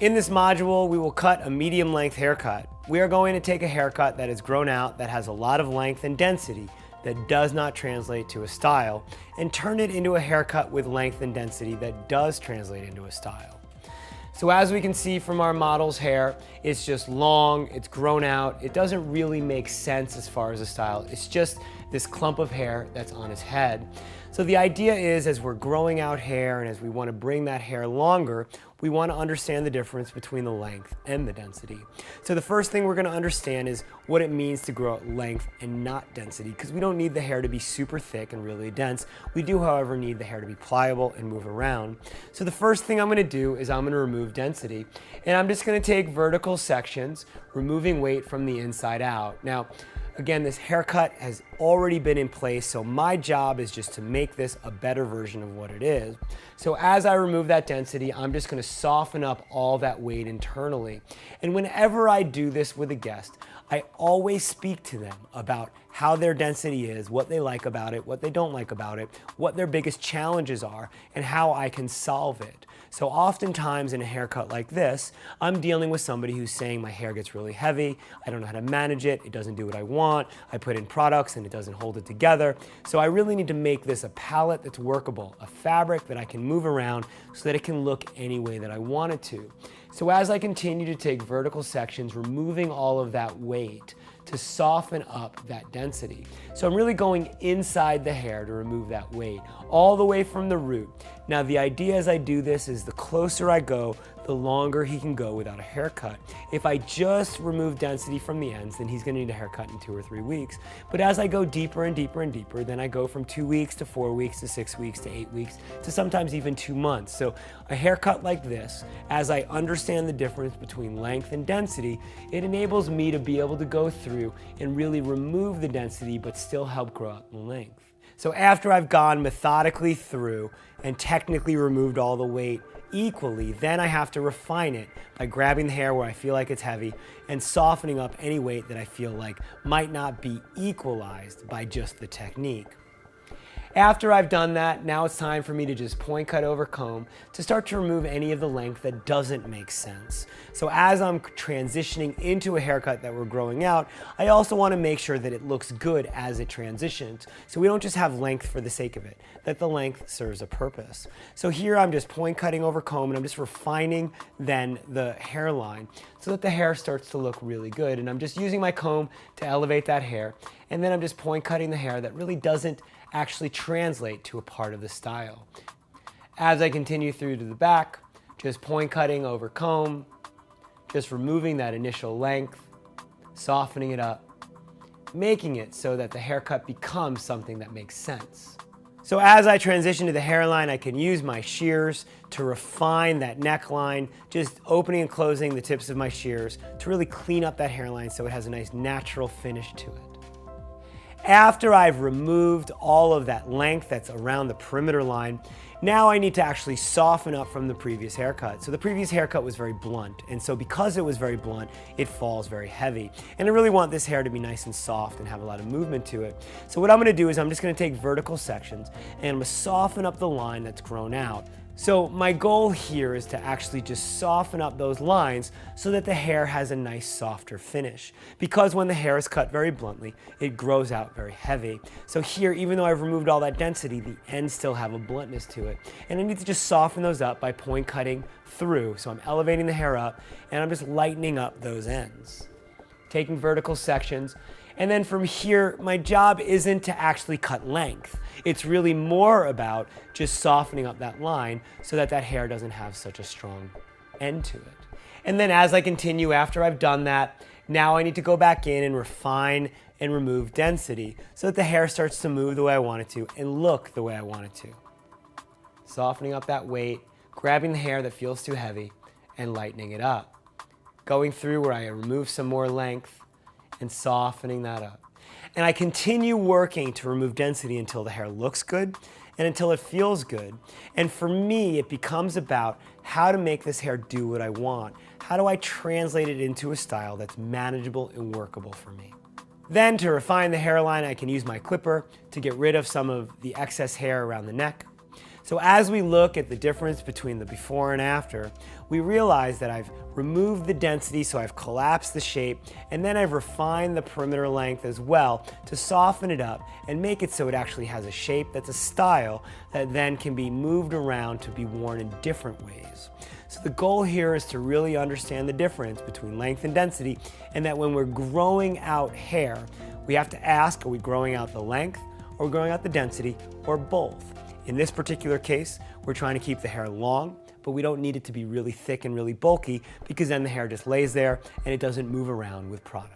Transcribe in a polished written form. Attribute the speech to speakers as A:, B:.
A: In this module, we will cut a medium length haircut. We are going to take a haircut that is grown out, that has a lot of length and density, that does not translate to a style, and turn it into a haircut with length and density that does translate into a style. So as we can see from our model's hair, it's just long, it's grown out, it doesn't really make sense as far as a style. It's just this clump of hair that's on his head. So the idea is, as we're growing out hair and as we want to bring that hair longer, we want to understand the difference between the length and the density. So the first thing we're going to understand is what it means to grow out length and not density, because we don't need the hair to be super thick and really dense. We do, however, need the hair to be pliable and move around. So the first thing I'm going to do is I'm going to remove density, and I'm just going to take vertical sections, removing weight from the inside out. Now, again, this haircut has already been in place, so my job is just to make this a better version of what it is. So as I remove that density, I'm just going to soften up all that weight internally. And whenever I do this with a guest, I always speak to them about how their density is, what they like about it, what they don't like about it, what their biggest challenges are, and how I can solve it. So oftentimes in a haircut like this, I'm dealing with somebody who's saying my hair gets really heavy, I don't know how to manage it, it doesn't do what I want, I put in products and it doesn't hold it together. So I really need to make this a palette that's workable, a fabric that I can move around so that it can look any way that I want it to. So as I continue to take vertical sections, removing all of that weight to soften up that density. So I'm really going inside the hair to remove that weight, all the way from the root. Now the idea as I do this is the closer I go, the longer he can go without a haircut. If I just remove density from the ends, then he's gonna need a haircut in 2 or 3 weeks. But as I go deeper and deeper and deeper, then I go from 2 weeks to 4 weeks to 6 weeks to 8 weeks to sometimes even 2 months. So a haircut like this, as I understand the difference between length and density, it enables me to be able to go through and really remove the density but still help grow out the length. So after I've gone methodically through and technically removed all the weight equally, then I have to refine it by grabbing the hair where I feel like it's heavy and softening up any weight that I feel like might not be equalized by just the technique. After I've done that, now it's time for me to just point cut over comb to start to remove any of the length that doesn't make sense. So as I'm transitioning into a haircut that we're growing out, I also want to make sure that it looks good as it transitions. So we don't just have length for the sake of it, that the length serves a purpose. So here I'm just point cutting over comb and I'm just refining then the hairline so that the hair starts to look really good. And I'm just using my comb to elevate that hair. And then I'm just point cutting the hair that really doesn't actually translate to a part of the style. As I continue through to the back, just point cutting over comb, just removing that initial length, softening it up, making it so that the haircut becomes something that makes sense. So as I transition to the hairline, I can use my shears to refine that neckline, just opening and closing the tips of my shears to really clean up that hairline so it has a nice natural finish to it. After I've removed all of that length that's around the perimeter line, now I need to actually soften up from the previous haircut. So the previous haircut was very blunt, and so because it was very blunt, it falls very heavy. And I really want this hair to be nice and soft and have a lot of movement to it. So what I'm gonna do is I'm just gonna take vertical sections and I'm gonna soften up the line that's grown out. So my goal here is to actually just soften up those lines so that the hair has a nice softer finish. Because when the hair is cut very bluntly, it grows out very heavy. So here, even though I've removed all that density, the ends still have a bluntness to it. And I need to just soften those up by point cutting through. So I'm elevating the hair up and I'm just lightening up those ends. Taking vertical sections. And then from here, my job isn't to actually cut length. It's really more about just softening up that line so that that hair doesn't have such a strong end to it. And then as I continue after I've done that, now I need to go back in and refine and remove density so that the hair starts to move the way I want it to and look the way I want it to. Softening up that weight, grabbing the hair that feels too heavy and lightening it up. Going through where I remove some more length and softening that up. And I continue working to remove density until the hair looks good and until it feels good. And for me, it becomes about how to make this hair do what I want. How do I translate it into a style that's manageable and workable for me? Then to refine the hairline, I can use my clipper to get rid of some of the excess hair around the neck. So as we look at the difference between the before and after, we realize that I've removed the density, so I've collapsed the shape, and then I've refined the perimeter length as well to soften it up and make it so it actually has a shape that's a style that then can be moved around to be worn in different ways. So the goal here is to really understand the difference between length and density, and that when we're growing out hair, we have to ask, are we growing out the length, or are we growing out the density, or both? In this particular case, we're trying to keep the hair long, but we don't need it to be really thick and really bulky, because then the hair just lays there and it doesn't move around with product.